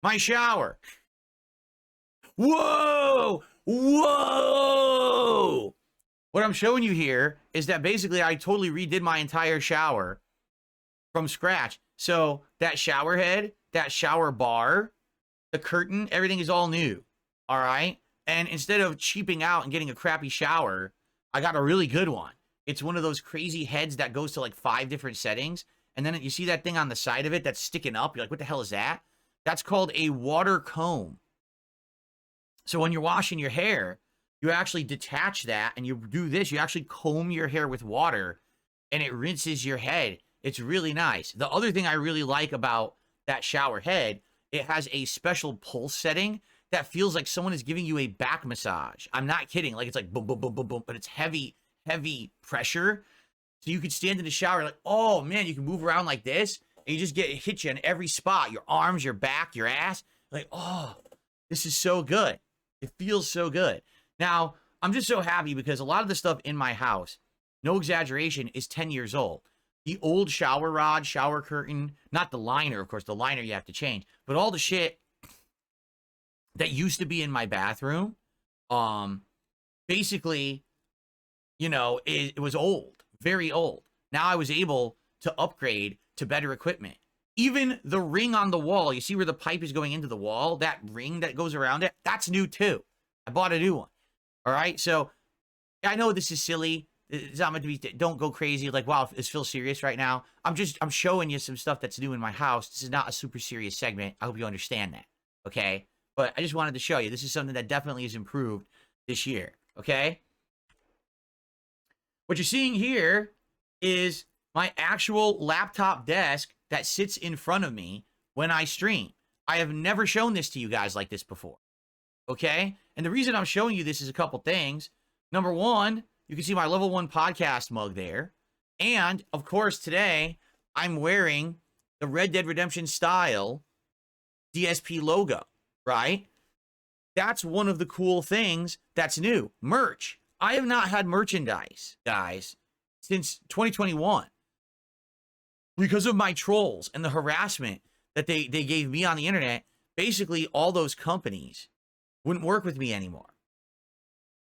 my shower. Whoa! Whoa! What I'm showing you here is that basically I totally redid my entire shower from scratch. So that shower head, that shower bar, the curtain, everything is all new. All right? And instead of cheaping out and getting a crappy shower, I got a really good one. It's one of those crazy heads that goes to like 5 different settings. And then you see that thing on the side of it that's sticking up. You're like, what the hell is that? That's called a water comb. So when you're washing your hair, you actually detach that and you do this. You actually comb your hair with water and it rinses your head. It's really nice. The other thing I really like about that shower head, it has a special pulse setting that feels like someone is giving you a back massage. I'm not kidding. Like it's like boom, boom, boom, boom, boom, but it's heavy, heavy pressure. So you could stand in the shower like, oh man, you can move around like this and you just it hits you in every spot, your arms, your back, your ass. Like, oh, this is so good. It feels so good. Now, I'm just so happy because a lot of the stuff in my house, no exaggeration, is 10 years old. The old shower rod, shower curtain, not the liner, of course, the liner you have to change, but all the shit that used to be in my bathroom, basically, you know, it was old, very old. Now I was able to upgrade to better equipment. Even the ring on the wall, you see where the pipe is going into the wall, that ring that goes around it, that's new too. I bought a new one. All right, so I know this is silly. It's not meant to be, don't go crazy. Like, wow, is Phil serious right now? I'm showing you some stuff that's new in my house. This is not a super serious segment. I hope you understand that, okay? But I just wanted to show you. This is something that definitely has improved this year, okay? What you're seeing here is my actual laptop desk that sits in front of me when I stream. I have never shown this to you guys like this before, okay? And the reason I'm showing you this is a couple things. Number one, you can see my level 1 podcast mug there. And, of course, today, I'm wearing the Red Dead Redemption style DSP logo, right? That's one of the cool things that's new. Merch. I have not had merchandise, guys, since 2021. Because of my trolls and the harassment that they gave me on the internet, basically all those companies wouldn't work with me anymore.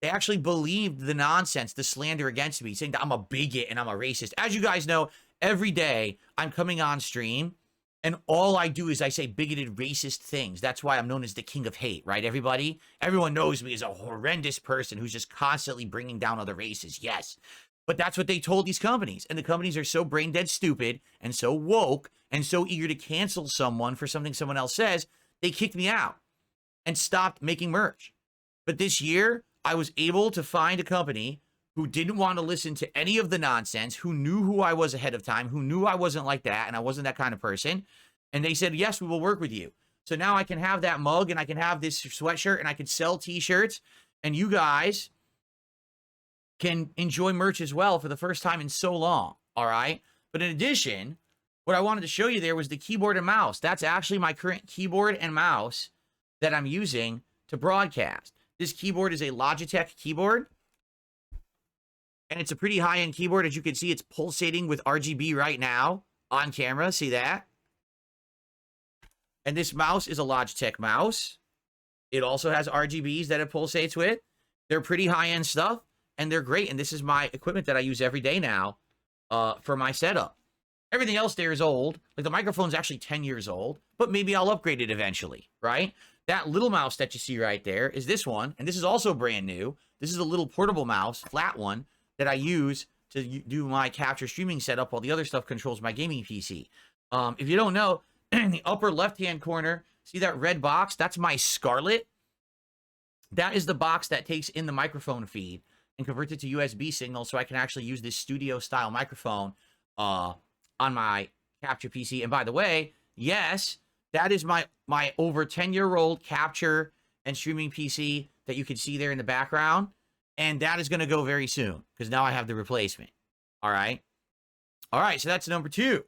They actually believed the nonsense, the slander against me, saying that I'm a bigot and I'm a racist. As you guys know, every day I'm coming on stream and all I do is I say bigoted, racist things. That's why I'm known as the king of hate, right, everybody? Everyone knows me as a horrendous person who's just constantly bringing down other races. Yes. But that's what they told these companies. And the companies are so brain dead stupid and so woke and so eager to cancel someone for something someone else says, they kicked me out and stopped making merch. But this year, I was able to find a company who didn't want to listen to any of the nonsense, who knew who I was ahead of time, who knew I wasn't like that and I wasn't that kind of person. And they said, yes, we will work with you. So now I can have that mug and I can have this sweatshirt and I can sell t-shirts and you guys can enjoy merch as well for the first time in so long, all right? But in addition, what I wanted to show you there was the keyboard and mouse. That's actually my current keyboard and mouse that I'm using to broadcast. This keyboard is a Logitech keyboard, and it's a pretty high-end keyboard. As you can see, it's pulsating with RGB right now on camera. See that? And this mouse is a Logitech mouse. It also has RGBs that it pulsates with. They're pretty high-end stuff. And they're great. And this is my equipment that I use every day now for my setup. Everything else there is old. Like the microphone's actually 10 years old, but maybe I'll upgrade it eventually, right? That little mouse that you see right there is this one. And this is also brand new. This is a little portable mouse, flat one, that I use to do my capture streaming setup while the other stuff controls my gaming PC. If you don't know, in the upper left-hand corner, see that red box? That's my Scarlett. That is the box that takes in the microphone feed and convert it to USB signal so I can actually use this studio-style microphone on my capture PC. And by the way, yes, that is my over 10-year-old capture and streaming PC that you can see there in the background. And that is going to go very soon because now I have the replacement. All right? All right, so that's number 2.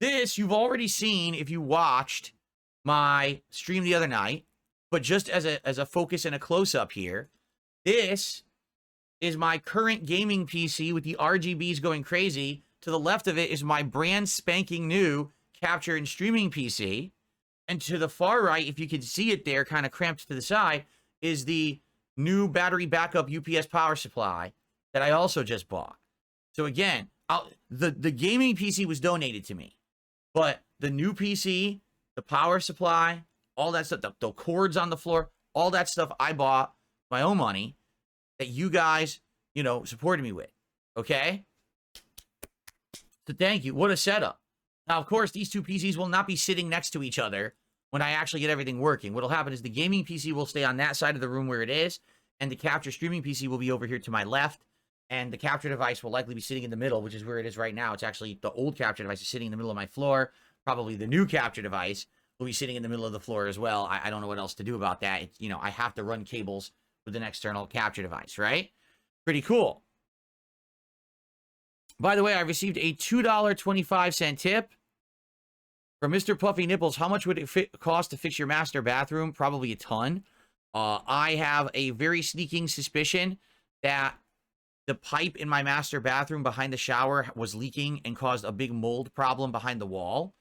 This you've already seen if you watched my stream the other night. But just as a focus and a close-up here, this is my current gaming PC with the RGBs going crazy. To the left of it is my brand spanking new capture and streaming PC. And to the far right, if you can see it there, kind of cramped to the side, is the new battery backup UPS power supply that I also just bought. So again, the gaming PC was donated to me, but the new PC, the power supply, all that stuff, the cords on the floor, all that stuff I bought my own money that you guys, you know, supported me with. Okay? So thank you. What a setup. Now, of course, these two PCs will not be sitting next to each other when I actually get everything working. What'll happen is the gaming PC will stay on that side of the room where it is, and the capture streaming PC will be over here to my left, and the capture device will likely be sitting in the middle, which is where it is right now. It's actually the old capture device is sitting in the middle of my floor. Probably the new capture device will be sitting in the middle of the floor as well. I don't know what else to do about that. It's, you know, I have to run cables with an external capture device, right? Pretty cool. By the way, I received a $2.25 tip from Mr. Puffy Nipples. How much would it cost to fix your master bathroom? Probably a ton. I have a very sneaking suspicion that the pipe in my master bathroom behind the shower was leaking and caused a big mold problem behind the wall,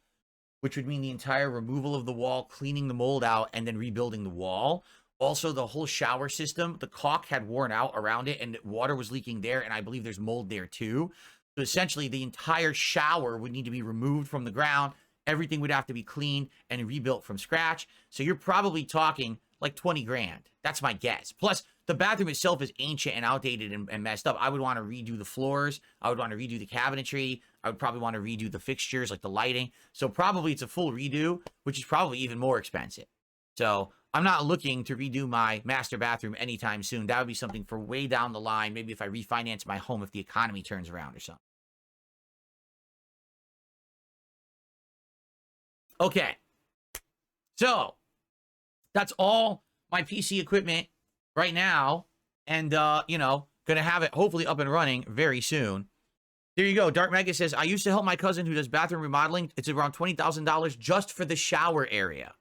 which would mean the entire removal of the wall, cleaning the mold out, and then rebuilding the wall. Also, the whole shower system, the caulk had worn out around it, and water was leaking there, and I believe there's mold there too. So essentially, the entire shower would need to be removed from the ground. Everything would have to be cleaned and rebuilt from scratch. So you're probably talking like 20 grand. That's my guess. Plus, the bathroom itself is ancient and outdated and messed up. I would want to redo the floors. I would want to redo the cabinetry. I would probably want to redo the fixtures, like the lighting. So probably it's a full redo, which is probably even more expensive. So I'm not looking to redo my master bathroom anytime soon. That would be something for way down the line. Maybe if I refinance my home, if the economy turns around or something. Okay. So that's all my PC equipment right now. And, you know, going to have it hopefully up and running very soon. There you go. Dark Mega says, I used to help my cousin who does bathroom remodeling. It's around $20,000 just for the shower area.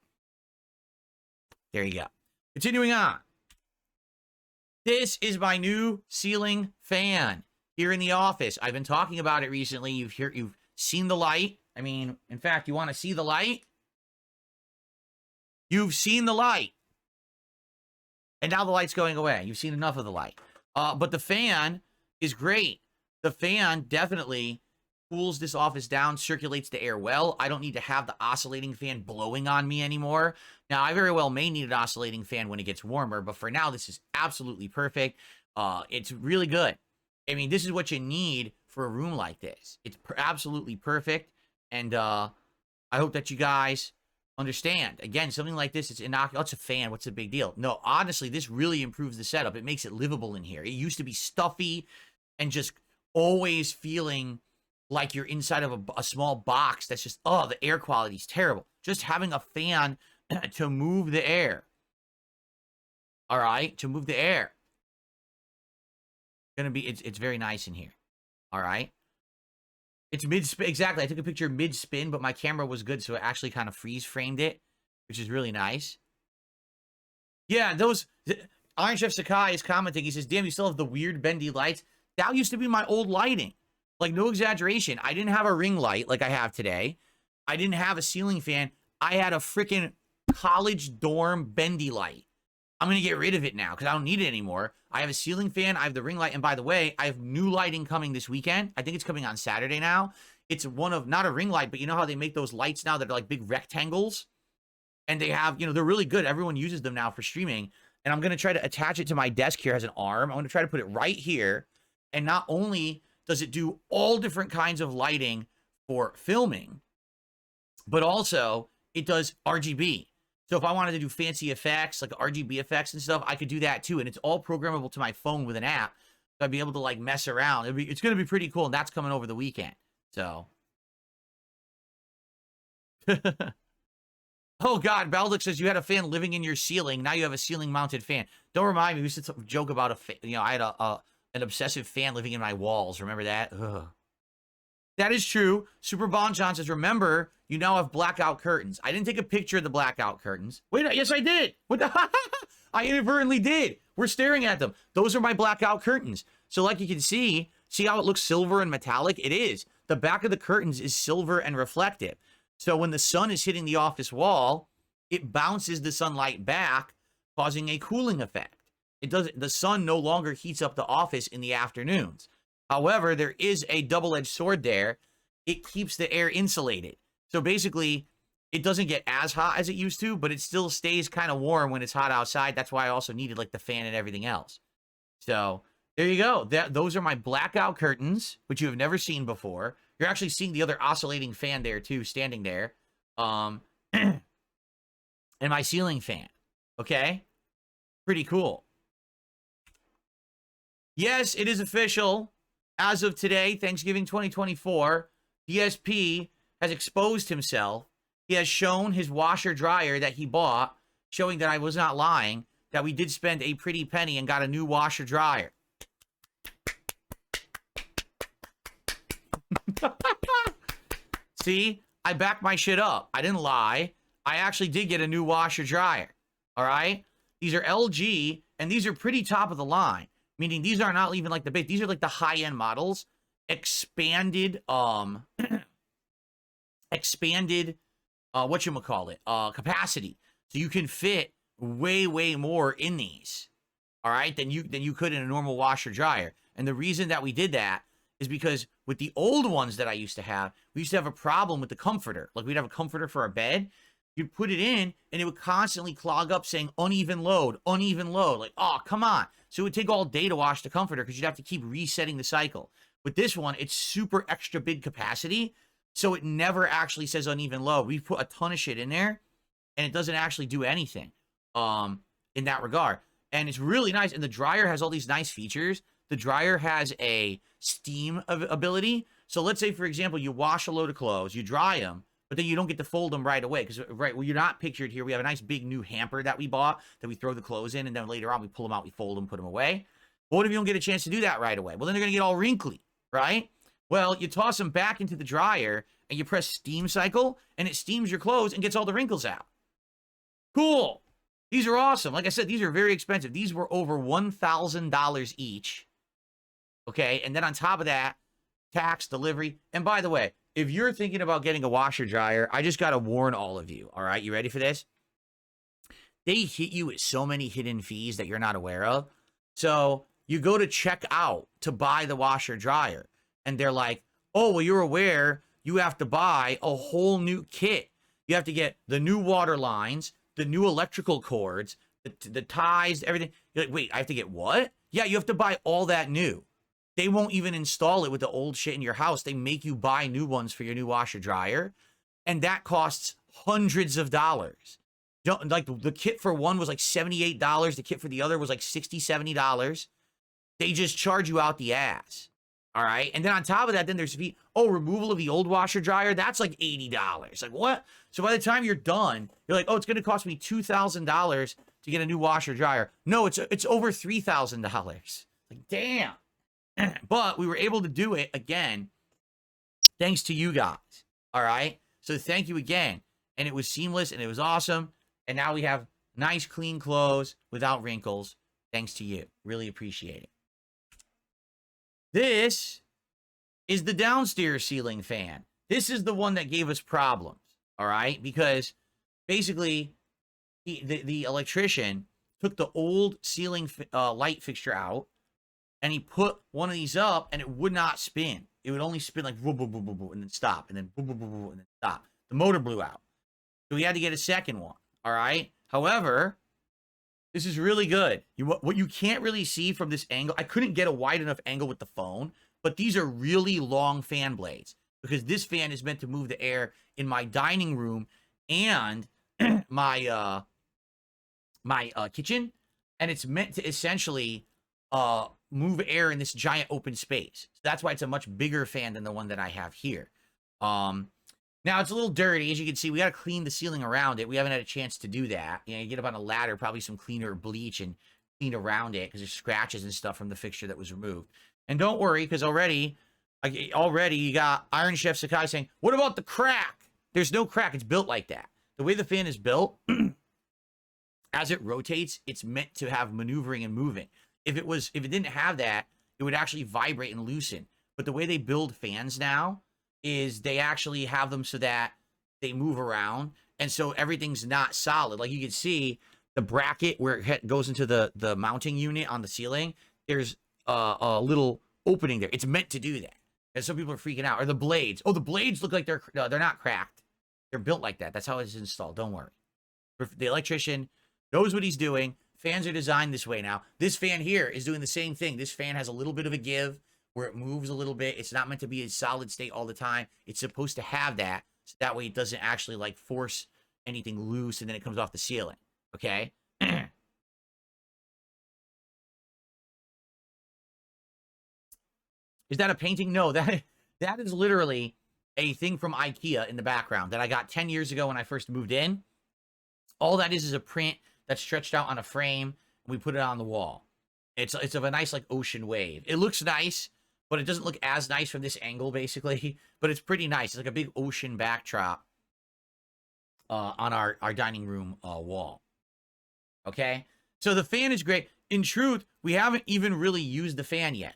There you go. Continuing on. This is my new ceiling fan here in the office. I've been talking about it recently. You've seen the light. I mean, in fact, you want to see the light? You've seen the light. And now the light's going away. You've seen enough of the light. But the fan is great. The fan definitely cools this office down, circulates the air well. I don't need to have the oscillating fan blowing on me anymore. Now, I very well may need an oscillating fan when it gets warmer, but for now, this is absolutely perfect. It's really good. I mean, this is what you need for a room like this. It's absolutely perfect. And I hope that you guys understand. Again, something like this, it's innocuous. It's a fan. What's the big deal? No, honestly, this really improves the setup. It makes it livable in here. It used to be stuffy and just always feeling like you're inside of a small box that's just, oh, the air quality is terrible. Just having a fan to move the air. All right? To move the air. It's very nice in here. All right? It's mid-spin. Exactly. I took a picture mid-spin, but my camera was good, so it actually kind of freeze-framed it, which is really nice. Yeah, Iron Chef Sakai is commenting. He says, damn, you still have the weird bendy lights. That used to be my old lighting. Like, no exaggeration. I didn't have a ring light like I have today. I didn't have a ceiling fan. I had a freaking college dorm bendy light. I'm going to get rid of it now because I don't need it anymore. I have a ceiling fan. I have the ring light. And by the way, I have new lighting coming this weekend. I think it's coming on Saturday now. It's one of, not a ring light, but you know how they make those lights now that are like big rectangles? And they have, you know, they're really good. Everyone uses them now for streaming. And I'm going to try to attach it to my desk here as an arm. I'm going to try to put it right here. And not only does it do all different kinds of lighting for filming, but also it does RGB. So if I wanted to do fancy effects, like RGB effects and stuff, I could do that too. And it's all programmable to my phone with an app. So I'd be able to like mess around. It's going to be pretty cool. And that's coming over the weekend. So. Oh God, Baldic says you had a fan living in your ceiling. Now you have a ceiling mounted fan. Don't remind me. We used to joke about I had an obsessive fan living in my walls. Remember that? Ugh. That is true. Super Bon John says, remember, you now have blackout curtains. I didn't take a picture of the blackout curtains. Wait, yes, I did. What the? I inadvertently did. We're staring at them. Those are my blackout curtains. So like you can see how it looks silver and metallic? It is. The back of the curtains is silver and reflective. So when the sun is hitting the office wall, it bounces the sunlight back, causing a cooling effect. It doesn't, the sun no longer heats up the office in the afternoons. However, there is a double-edged sword there. It keeps the air insulated. So basically, it doesn't get as hot as it used to, but it still stays kind of warm when it's hot outside. That's why I also needed like the fan and everything else. So there you go. Those are my blackout curtains, which you have never seen before. You're actually seeing the other oscillating fan there too, standing there. And my ceiling fan. Okay? Pretty cool. Yes, it is official. As of today, Thanksgiving 2024, DSP has exposed himself. He has shown his washer dryer that he bought, showing that I was not lying, that we did spend a pretty penny and got a new washer dryer. See, I backed my shit up. I didn't lie. I actually did get a new washer dryer. All right? These are LG, and these are pretty top of the line. Meaning these are not even like the base. These are like the high-end models. Expanded, capacity. So you can fit way, way more in these. All right? Than you could in a normal washer dryer. And the reason that we did that is because with the old ones that I used to have, we used to have a problem with the comforter. Like we'd have a comforter for our bed. You'd put it in, and it would constantly clog up saying uneven load, uneven load. Like, oh, come on. So it would take all day to wash the comforter because you'd have to keep resetting the cycle. With this one, it's super extra big capacity, so it never actually says uneven load. We put a ton of shit in there, and it doesn't actually do anything in that regard. And it's really nice, and the dryer has all these nice features. The dryer has a steam ability. So let's say, for example, you wash a load of clothes, you dry them, but then you don't get to fold them right away because, right, well, you're not pictured here. We have a nice big new hamper that we bought that we throw the clothes in, and then later on we pull them out, we fold them, put them away. But what if you don't get a chance to do that right away? Well, then they're going to get all wrinkly, right? Well, you toss them back into the dryer, and you press steam cycle, and it steams your clothes and gets all the wrinkles out. Cool. These are awesome. Like I said, these are very expensive. These were over $1,000 each. Okay, and then on top of that, tax, delivery. And by the way, if you're thinking about getting a washer dryer, I just got to warn all of you. All right, you ready for this? They hit you with so many hidden fees that you're not aware of. So you go to check out to buy the washer dryer, and they're like, oh, well, you're aware you have to buy a whole new kit. You have to get the new water lines, the new electrical cords, the ties, everything. You're like, wait, I have to get what? Yeah, you have to buy all that new. They won't even install it with the old shit in your house. They make you buy new ones for your new washer dryer. And that costs hundreds of dollars. Like the kit for one was like $78. The kit for the other was like $60, $70. They just charge you out the ass. All right. And then on top of that, then there's removal of the old washer dryer. That's like $80. Like what? So by the time you're done, you're like, oh, it's going to cost me $2,000 to get a new washer dryer. No, it's over $3,000. Like, damn. But we were able to do it again, thanks to you guys. All right. So thank you again. And it was seamless and it was awesome. And now we have nice, clean clothes without wrinkles. Thanks to you. Really appreciate it. This is the downstairs ceiling fan. This is the one that gave us problems. All right. Because basically the electrician took the old ceiling light fixture out. And he put one of these up, and it would not spin. It would only spin like boom, boom, boom, boom, boom, and then stop, and then boom, boom, boom, boom, and then stop. The motor blew out. So we had to get a second one, all right? However, this is really good. What you can't really see from this angle, I couldn't get a wide enough angle with the phone, but these are really long fan blades because this fan is meant to move the air in my dining room and my kitchen, and it's meant to essentially move air in this giant open space. So that's why it's a much bigger fan than the one that I have here. Now it's a little dirty. As you can see, we got to clean the ceiling around it. We haven't had a chance to do that. You know, you get up on a ladder, probably some cleaner bleach and clean around it because there's scratches and stuff from the fixture that was removed. And don't worry, because already you got Iron Chef Sakai saying, what about the crack? There's no crack. It's built like that. The way the fan is built, as it rotates, it's meant to have maneuvering and moving. If it didn't have that, it would actually vibrate and loosen. But the way they build fans now is they actually have them so that they move around. And so everything's not solid. Like you can see the bracket where it goes into the mounting unit on the ceiling. There's a little opening there. It's meant to do that. And some people are freaking out. Or the blades. Oh, the blades look like they're not cracked. They're built like that. That's how it's installed. Don't worry. The electrician knows what he's doing. Fans are designed this way now. This fan here is doing the same thing. This fan has a little bit of a give where it moves a little bit. It's not meant to be a solid state all the time. It's supposed to have that. So that way it doesn't actually like force anything loose and then it comes off the ceiling. Okay? Is that a painting? No, that is literally a thing from IKEA in the background that I got 10 years ago when I first moved in. All that is a print that's stretched out on a frame, and we put it on the wall. It's of a nice like ocean wave. It looks nice, but it doesn't look as nice from this angle, basically. But it's pretty nice. It's like a big ocean backdrop on our dining room wall. Okay? So the fan is great. In truth, we haven't even really used the fan yet.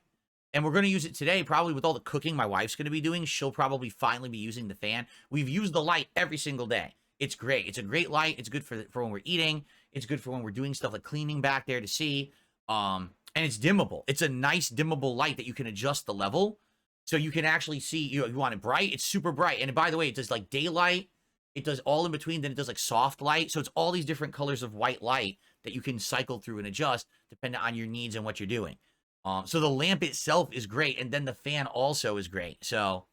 And we're going to use it today, probably with all the cooking my wife's going to be doing. She'll probably finally be using the fan. We've used the light every single day. It's great. It's a great light. It's good for when we're eating. It's good for when we're doing stuff like cleaning back there to see. And it's dimmable. It's a nice dimmable light that you can adjust the level. So you can actually see, you want it bright. It's super bright. And by the way, it does like daylight. It does all in between. Then it does like soft light. So it's all these different colors of white light that you can cycle through and adjust depending on your needs and what you're doing. So the lamp itself is great, and then the fan also is great. So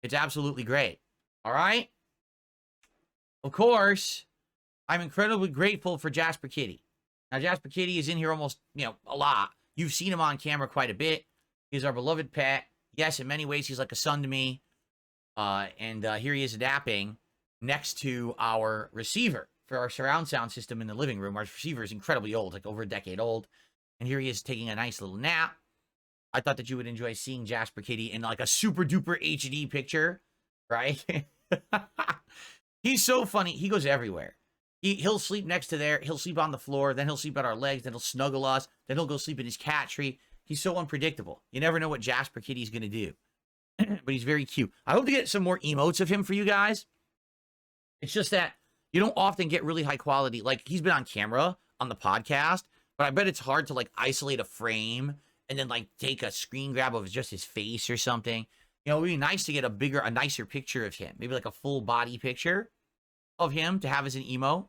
it's absolutely great. All right? Of course, I'm incredibly grateful for Jasper Kitty. Now, Jasper Kitty is in here almost, a lot. You've seen him on camera quite a bit. He's our beloved pet. Yes, in many ways, he's like a son to me. And here he is napping next to our receiver for our surround sound system in the living room. Our receiver is incredibly old, like over a decade old. And here he is taking a nice little nap. I thought that you would enjoy seeing Jasper Kitty in like a super duper HD picture, right? He's so funny. He goes everywhere. He'll sleep next to there. He'll sleep on the floor. Then he'll sleep at our legs. Then he'll snuggle us. Then he'll go sleep in his cat tree. He's so unpredictable. You never know what Jasper Kitty's going to do. But he's very cute. I hope to get some more emotes of him for you guys. It's just that you don't often get really high quality. Like, he's been on camera on the podcast. But I bet it's hard to, like, isolate a frame and then, like, take a screen grab of just his face or something. It would be nice to get a nicer picture of him. Maybe, like, a full body picture of him to have as an emo.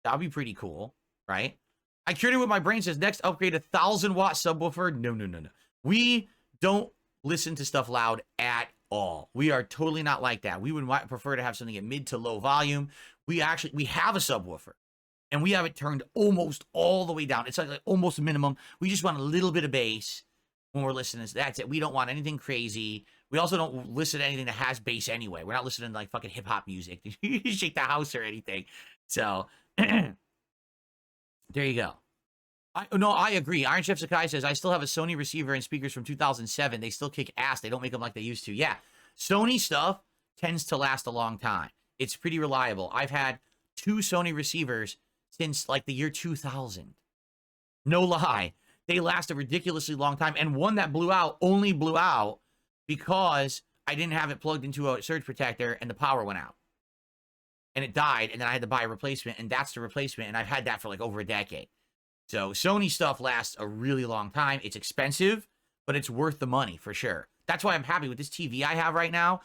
That would be pretty cool, right? I cured it with my brain. Says, next upgrade, 1,000-watt subwoofer. No. We don't listen to stuff loud at all. We are totally not like that. We would prefer to have something at mid to low volume. We have a subwoofer. And we have it turned almost all the way down. It's like almost minimum. We just want a little bit of bass when we're listening. That's it. We don't want anything crazy. We also don't listen to anything that has bass anyway. We're not listening to like fucking hip-hop music. Shake the house or anything. So, there you go. I agree. Iron Chef Sakai says, I still have a Sony receiver and speakers from 2007. They still kick ass. They don't make them like they used to. Yeah. Sony stuff tends to last a long time. It's pretty reliable. I've had 2 Sony receivers since like the year 2000. No lie. They last a ridiculously long time. And one that only blew out because I didn't have it plugged into a surge protector and the power went out. And it died, and then I had to buy a replacement, and that's the replacement, and I've had that for like over a decade. So Sony stuff lasts a really long time. It's expensive, but it's worth the money for sure. That's why I'm happy with this TV I have right now.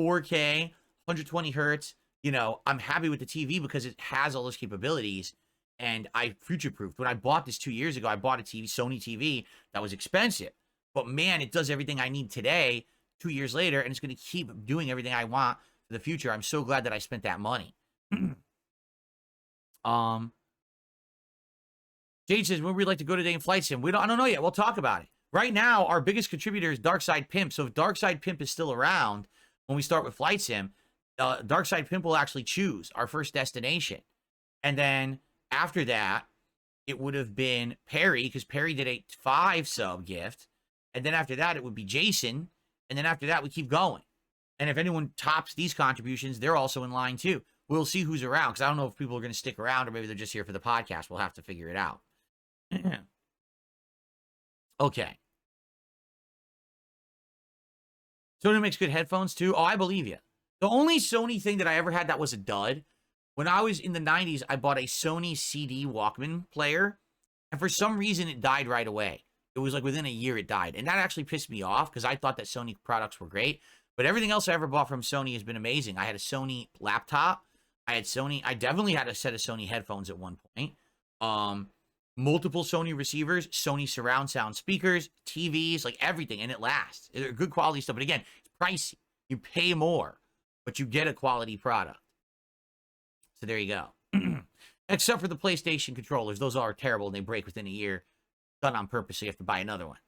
4K, 120 hertz. I'm happy with the TV because it has all those capabilities, and I future-proofed. When I bought this 2 years ago, I bought a Sony TV that was expensive. But man, it does everything I need today, 2 years later, and it's going to keep doing everything I want for the future. I'm so glad that I spent that money. Jade says, when would we like to go today in Flight Sim? I don't know yet. We'll talk about it. Right now, our biggest contributor is Darkside Pimp. So if Darkside Pimp is still around when we start with Flight Sim, Darkside Pimp will actually choose our first destination. And then after that, it would have been Perry, because Perry did a 5 sub gift. And then after that, it would be Jason. And then after that, we keep going. And if anyone tops these contributions, they're also in line too. We'll see who's around, because I don't know if people are going to stick around or maybe they're just here for the podcast. We'll have to figure it out. Okay. Sony makes good headphones too. Oh, I believe you. The only Sony thing that I ever had that was a dud, when I was in the 90s, I bought a Sony CD Walkman player, and for some reason it died right away. It was like within a year it died, and that actually pissed me off because I thought that Sony products were great. But everything else I ever bought from Sony has been amazing. I had a Sony laptop. I definitely had a set of Sony headphones at one point. Multiple Sony receivers, Sony surround sound speakers, TVs, like everything, and it lasts. They're good quality stuff. But again, it's pricey. You pay more, but you get a quality product. So there you go. Except for the PlayStation controllers. Those are terrible, and they break within a year. Done on purpose, so you have to buy another one.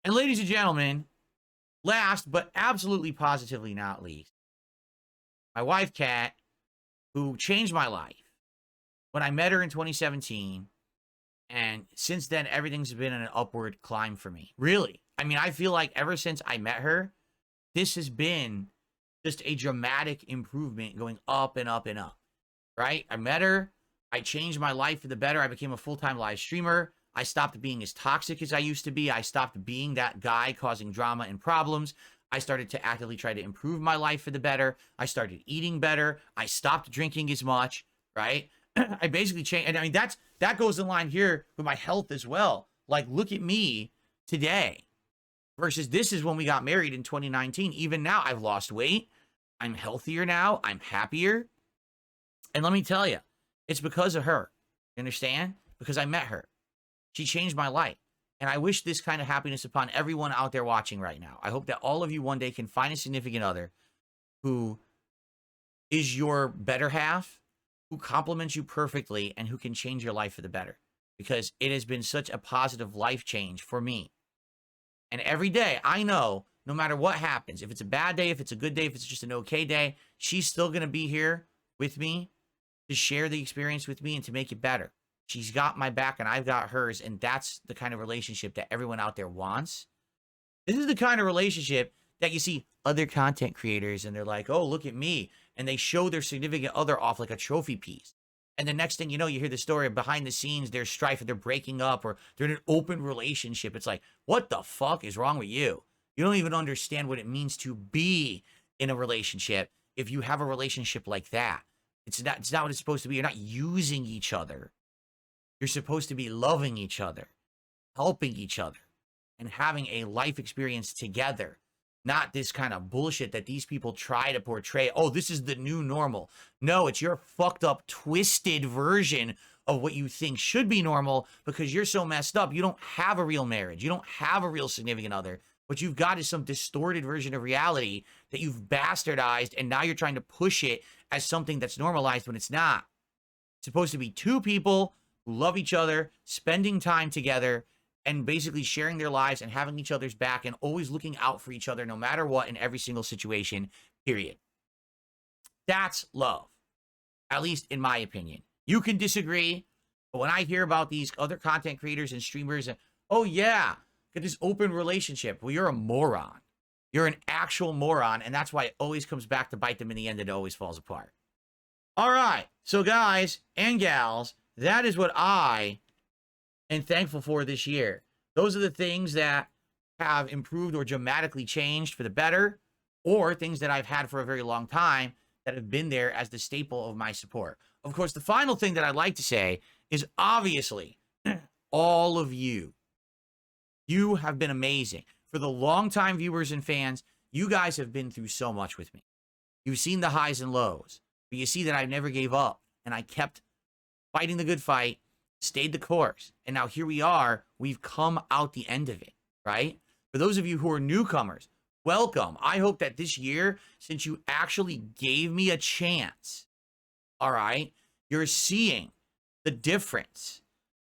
And ladies and gentlemen, last but absolutely positively not least, my wife, Kat, who changed my life when I met her in 2017. And since then, everything's been an upward climb for me. Really. I mean, I feel like ever since I met her, this has been just a dramatic improvement going up and up and up. Right? I met her. I changed my life for the better. I became a full-time live streamer. I stopped being as toxic as I used to be. I stopped being that guy causing drama and problems. I started to actively try to improve my life for the better. I started eating better. I stopped drinking as much, right? I basically changed. And I mean, that goes in line here with my health as well. Like, look at me today versus this is when we got married in 2019. Even now, I've lost weight. I'm healthier now. I'm happier. And let me tell you, it's because of her. You understand? Because I met her. She changed my life. And I wish this kind of happiness upon everyone out there watching right now. I hope that all of you one day can find a significant other who is your better half, who compliments you perfectly, and who can change your life for the better. Because it has been such a positive life change for me. And every day, I know, no matter what happens, if it's a bad day, if it's a good day, if it's just an okay day, she's still going to be here with me to share the experience with me and to make it better. She's got my back and I've got hers, and that's the kind of relationship that everyone out there wants. This is the kind of relationship that you see other content creators and they're like, oh, look at me. And they show their significant other off like a trophy piece. And the next thing you know, you hear the story of behind the scenes, there's strife, and they're breaking up, or they're in an open relationship. It's like, what the fuck is wrong with you? You don't even understand what it means to be in a relationship if you have a relationship like that. It's not what it's supposed to be. You're not using each other. You're supposed to be loving each other, helping each other, and having a life experience together. Not this kind of bullshit that these people try to portray. Oh, this is the new normal. No, it's your fucked up, twisted version of what you think should be normal because you're so messed up. You don't have a real marriage. You don't have a real significant other. What you've got is some distorted version of reality that you've bastardized, and now you're trying to push it as something that's normalized when it's not. It's supposed to be two people who love each other, spending time together, and basically sharing their lives and having each other's back and always looking out for each other no matter what in every single situation, period. That's love, at least in my opinion. You can disagree, but when I hear about these other content creators and streamers, and, oh yeah, get this open relationship. Well, you're a moron. You're an actual moron, and that's why it always comes back to bite them in the end and it always falls apart. All right, so guys and gals, that is what I am thankful for this year. Those are the things that have improved or dramatically changed for the better, or things that I've had for a very long time that have been there as the staple of my support. Of course, the final thing that I'd like to say is obviously all of you. You have been amazing. For the longtime viewers and fans, you guys have been through so much with me. You've seen the highs and lows, but you see that I never gave up, and I kept fighting the good fight, stayed the course, and now here we are. We've come out the end of it, right? For those of you who are newcomers, welcome. I hope that this year, since you actually gave me a chance, all right, you're seeing the difference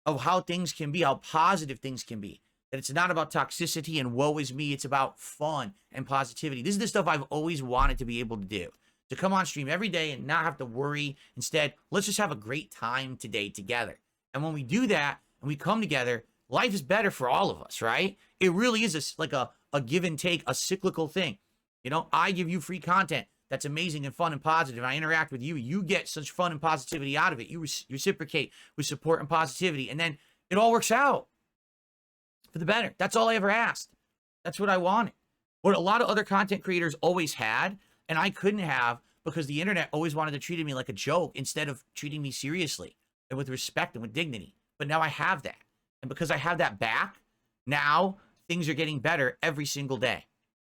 of how things can be, how positive things can be. That it's not about toxicity and woe is me. It's about fun and positivity. This is the stuff I've always wanted to be able to do. To come on stream every day and not have to worry. Instead, let's just have a great time today together. And when we do that and we come together, life is better for all of us, right? It really is like a give and take, a cyclical thing. You know, I give you free content that's amazing and fun and positive. I interact with you. You get such fun and positivity out of it. You reciprocate with support and positivity. And then it all works out for the better. That's all I ever asked. That's what I wanted. What a lot of other content creators always had, And I couldn't have, because the internet always wanted to treat me like a joke instead of treating me seriously and with respect and with dignity. But now I have that. And because I have that back, now things are getting better every single day.